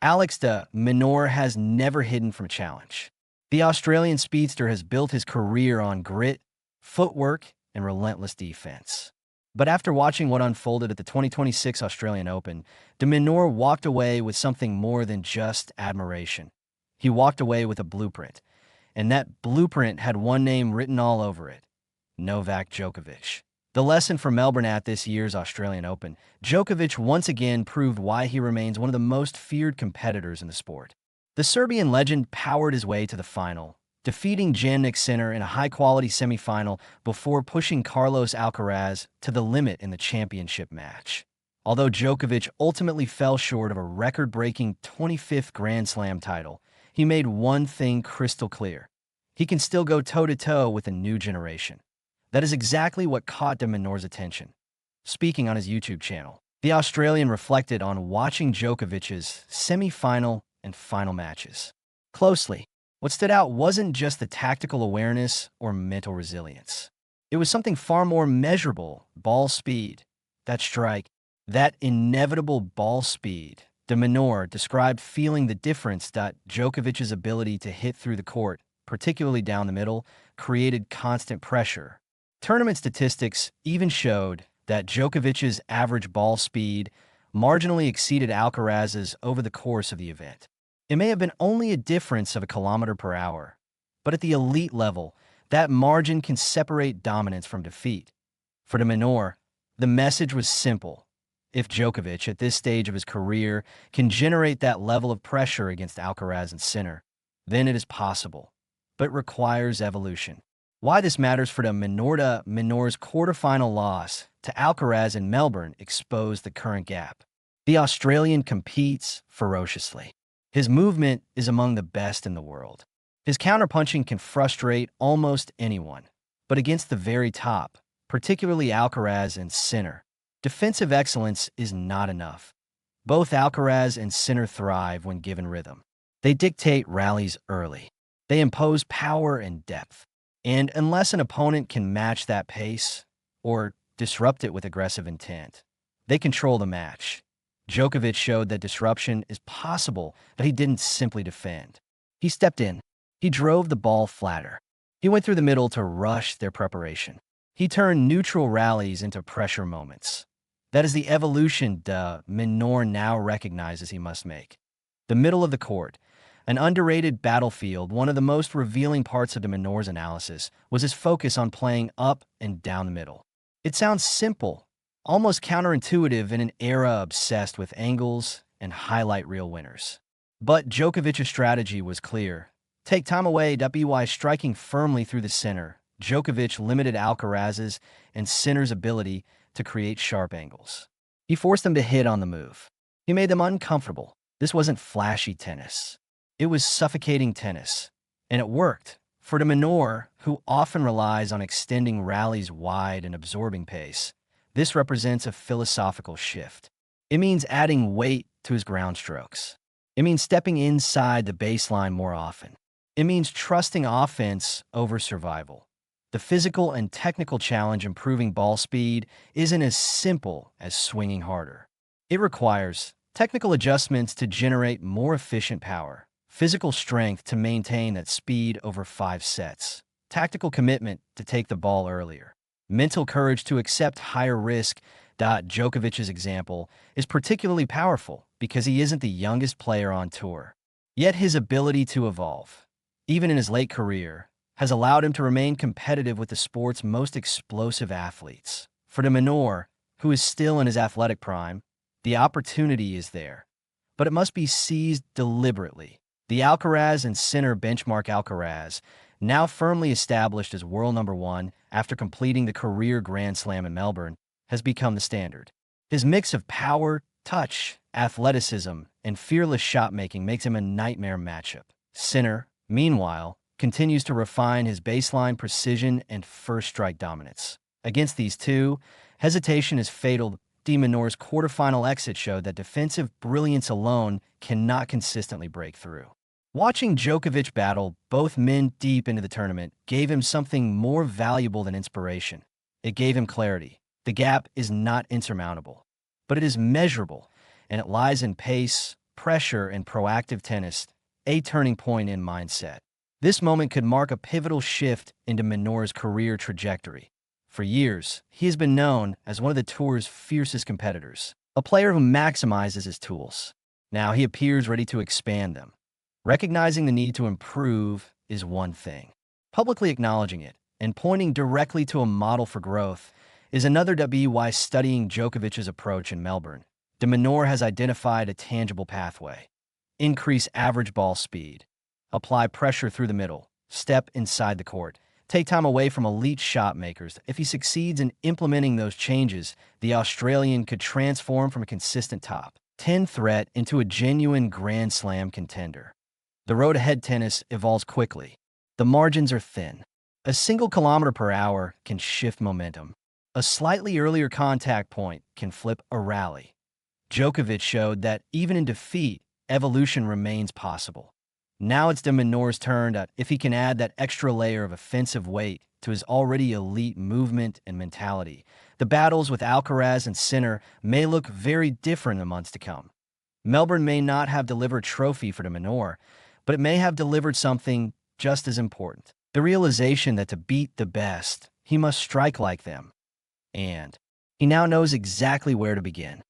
Alex de Minaur has never hidden from challenge. The Australian speedster has built his career on grit, footwork, and relentless defense. But after watching what unfolded at the 2026 Australian Open, de Minaur walked away with something more than just admiration. He walked away with a blueprint, and that blueprint had one name written all over it: Novak Djokovic. The lesson for Melbourne at this year's Australian Open: Djokovic once again proved why he remains one of the most feared competitors in the sport. The Serbian legend powered his way to the final, defeating Jannik in a high-quality semifinal before pushing Carlos Alcaraz to the limit in the championship match. Although Djokovic ultimately fell short of a record-breaking 25th Grand Slam title, he made one thing crystal clear: he can still go toe-to-toe with a new generation. That is exactly what caught de Minaur's attention. Speaking on his YouTube channel, the Australian reflected on watching Djokovic's semi-final and final matches closely. What stood out wasn't just the tactical awareness or mental resilience. It was something far more measurable: ball speed. That strike, that inevitable ball speed. De Minaur described feeling the difference that Djokovic's ability to hit through the court, particularly down the middle, created constant pressure. Tournament statistics even showed that Djokovic's average ball speed marginally exceeded Alcaraz's over the course of the event. It may have been only a difference of a kilometer per hour, but at the elite level, that margin can separate dominance from defeat. For de Minaur, the message was simple: if Djokovic, at this stage of his career, can generate that level of pressure against Alcaraz and Sinner, then it is possible, but it requires evolution. Why this matters for de Minaur's quarterfinal loss to Alcaraz in Melbourne exposed the current gap. The Australian competes ferociously. His movement is among the best in the world. His counterpunching can frustrate almost anyone. But against the very top, particularly Alcaraz and Sinner, defensive excellence is not enough. Both Alcaraz and Sinner thrive when given rhythm. They dictate rallies early. They impose power and depth. And unless an opponent can match that pace or disrupt it with aggressive intent, they control the match. Djokovic showed that disruption is possible, but he didn't simply defend. He stepped in. He drove the ball flatter. He went through the middle to rush their preparation. He turned neutral rallies into pressure moments. That is the evolution de Minaur now recognizes he must make. The middle of the court, an underrated battlefield. One of the most revealing parts of de Minaur's analysis was his focus on playing up and down the middle. It sounds simple, almost counterintuitive in an era obsessed with angles and highlight reel winners. But Djokovic's strategy was clear: take time away. By striking firmly through the center, Djokovic limited Alcaraz's and Sinner's ability to create sharp angles. He forced them to hit on the move. He made them uncomfortable. This wasn't flashy tennis. It was suffocating tennis. And it worked. For de Minaur, who often relies on extending rallies wide and absorbing pace, this represents a philosophical shift. It means adding weight to his ground strokes. It means stepping inside the baseline more often. It means trusting offense over survival. The physical and technical challenge improving ball speed isn't as simple as swinging harder. It requires technical adjustments to generate more efficient power, physical strength to maintain that speed over 5 sets, tactical commitment to take the ball earlier, mental courage to accept higher risk. Djokovic's example is particularly powerful because he isn't the youngest player on tour. Yet his ability to evolve, even in his late career, has allowed him to remain competitive with the sport's most explosive athletes. For de Minaur, who is still in his athletic prime, the opportunity is there, but it must be seized deliberately. The Alcaraz and Sinner benchmark. Alcaraz, now firmly established as world number 1 after completing the career Grand Slam in Melbourne, has become the standard. His mix of power, touch, athleticism, and fearless shot-making makes him a nightmare matchup. Sinner, meanwhile, continues to refine his baseline precision and first-strike dominance. Against these two, hesitation is fatal. De Minaur's quarterfinal exit showed that defensive brilliance alone cannot consistently break through. Watching Djokovic battle both men deep into the tournament gave him something more valuable than inspiration. It gave him clarity. The gap is not insurmountable, but it is measurable, and it lies in pace, pressure and proactive tennis, a turning point in mindset. This moment could mark a pivotal shift into Minaur's career trajectory. For years, he has been known as one of the tour's fiercest competitors, a player who maximizes his tools. Now he appears ready to expand them. Recognizing the need to improve is one thing. Publicly acknowledging it and pointing directly to a model for growth is another. Why studying Djokovic's approach in Melbourne, de Minaur has identified a tangible pathway. Increase average ball speed. Apply pressure through the middle. Step inside the court. Take time away from elite shot makers. If he succeeds in implementing those changes, the Australian could transform from a consistent top 10 threat into a genuine Grand Slam contender. The road ahead tennis evolves quickly. The margins are thin. A single kilometer per hour can shift momentum. A slightly earlier contact point can flip a rally. Djokovic showed that even in defeat, evolution remains possible. Now it's de Minaur's turn. If he can add that extra layer of offensive weight to his already elite movement and mentality, the battles with Alcaraz and Sinner may look very different in the months to come. Melbourne may not have delivered a trophy for de Minaur, but it may have delivered something just as important. The realization that to beat the best, he must strike like them. And he now knows exactly where to begin.